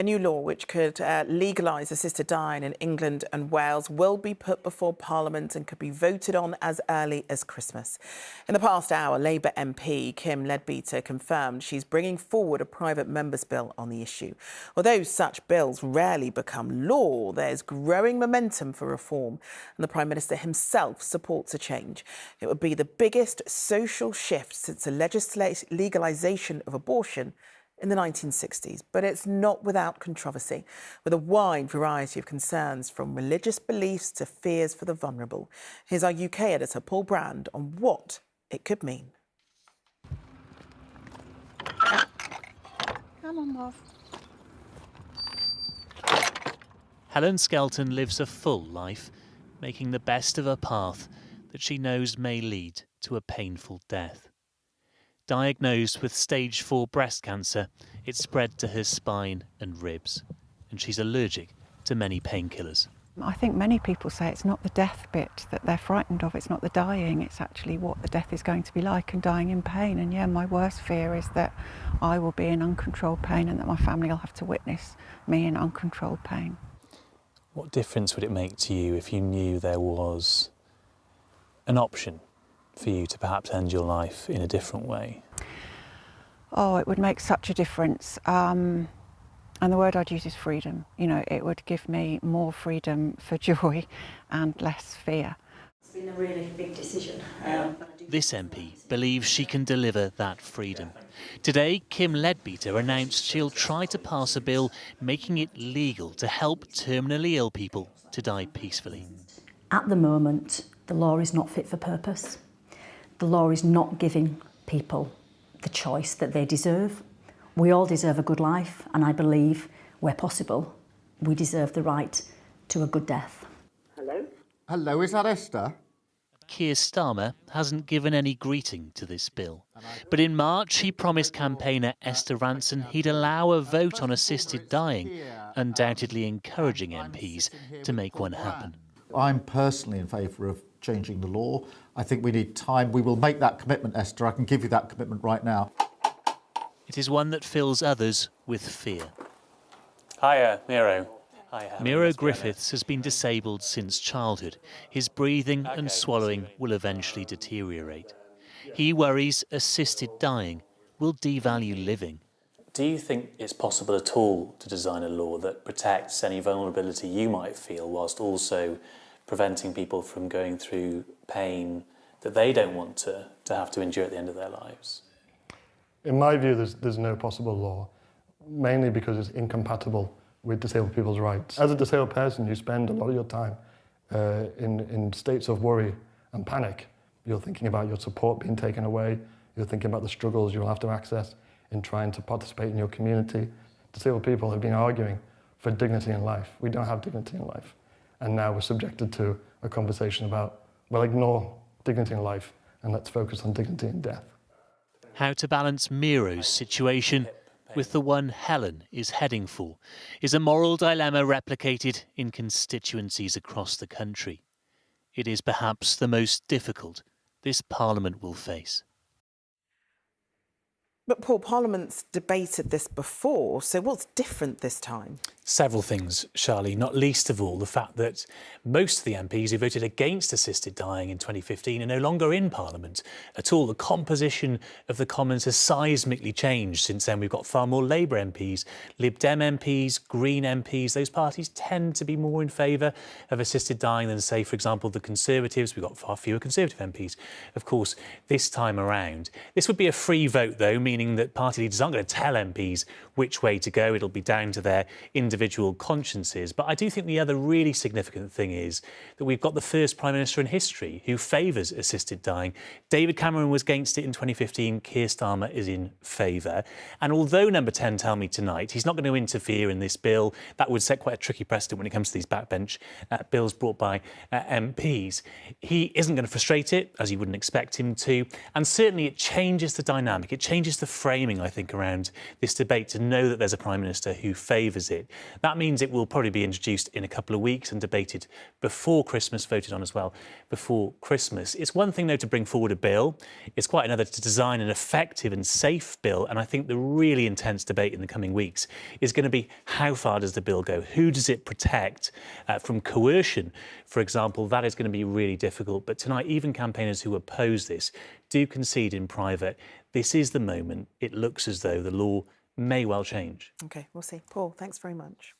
A new law which could legalise assisted dying in England and Wales will be put before Parliament and could be voted on as early as Christmas. In the past hour, Labour MP Kim Leadbeater confirmed she's bringing forward a private member's bill on the issue. Although such bills rarely become law, there's growing momentum for reform, and the Prime Minister himself supports a change. It would be the biggest social shift since the legalisation of abortion in the 1960s, but it's not without controversy, with a wide variety of concerns from religious beliefs to fears for the vulnerable. Here's our UK editor, Paul Brand, on what it could mean. Come on, love. Helen Skelton lives a full life, making the best of a path that she knows may lead to a painful death. Diagnosed with stage 4 breast cancer, it spread to her spine and ribs, and she's allergic to many painkillers. I think many people say it's not the death bit that they're frightened of, it's not the dying, it's actually what the death is going to be like and dying in pain. And yeah, my worst fear is that I will be in uncontrolled pain and that my family will have to witness me in uncontrolled pain. What difference would it make to you if you knew there was an option for you to perhaps end your life in a different way? Oh, it would make such a difference. And the word I'd use is freedom. You know, it would give me more freedom for joy and less fear. It's been a really big decision. This MP believes she can deliver that freedom. Today, Kim Leadbeater announced she'll try to pass a bill making it legal to help terminally ill people to die peacefully. At the moment, the law is not fit for purpose. The law is not giving people the choice that they deserve. We all deserve a good life, and I believe, where possible, we deserve the right to a good death. Hello? Hello, is that Esther? Keir Starmer hasn't given any greeting to this bill. But in March, he promised campaigner Esther Ranson he'd allow a vote on assisted dying, undoubtedly encouraging MPs to make one happen. I'm personally in favour of changing the law. I think we need time. We will make that commitment, Esther. I can give you that commitment right now. It is one that fills others with fear. Hiya, Miro. Miro Griffiths has been disabled since childhood. His breathing and swallowing will eventually deteriorate. He worries assisted dying will devalue living. Do you think it's possible at all to design a law that protects any vulnerability you might feel whilst also preventing people from going through pain that they don't want to have to endure at the end of their lives? In my view, there's no possible law, mainly because it's incompatible with disabled people's rights. As a disabled person, you spend a lot of your time in states of worry and panic. You're thinking about your support being taken away, you're thinking about the struggles you'll have to access in trying to participate in your community. Disabled people have been arguing for dignity in life. We don't have dignity in life. And now we're subjected to a conversation about, well, ignore dignity in life and let's focus on dignity in death. How to balance Miro's situation with the one Helen is heading for is a moral dilemma replicated in constituencies across the country. It is perhaps the most difficult this Parliament will face. But Paul, Parliament's debated this before, so what's different this time? Several things, Charlie, not least of all the fact that most of the MPs who voted against assisted dying in 2015 are no longer in Parliament at all. The composition of the Commons has seismically changed since then. We've got far more Labour MPs, Lib Dem MPs, Green MPs. Those parties tend to be more in favour of assisted dying than, say, for example, the Conservatives. We've got far fewer Conservative MPs, of course, this time around. This would be a free vote, though, meaning that party leaders aren't going to tell MPs which way to go. It'll be down to their individual consciences. But I do think the other really significant thing is that we've got the first Prime Minister in history who favours assisted dying. David Cameron was against it in 2015. Keir Starmer is in favour. And although Number 10 tell me tonight he's not going to interfere in this bill, that would set quite a tricky precedent when it comes to these backbench bills brought by MPs. He isn't going to frustrate it, as you wouldn't expect him to. And certainly it changes the dynamic. It changes the the framing, I think, around this debate to know that there's a Prime Minister who favours it. That means it will probably be introduced in a couple of weeks and debated before Christmas, voted on as well before Christmas. It's one thing, though, to bring forward a bill. It's quite another to design an effective and safe bill. And I think the really intense debate in the coming weeks is going to be how far does the bill go? Who does it protect from coercion, for example? That is going to be really difficult. But tonight, even campaigners who oppose this do concede in private. This is the moment. It looks as though the law may well change. OK, we'll see. Paul, thanks very much.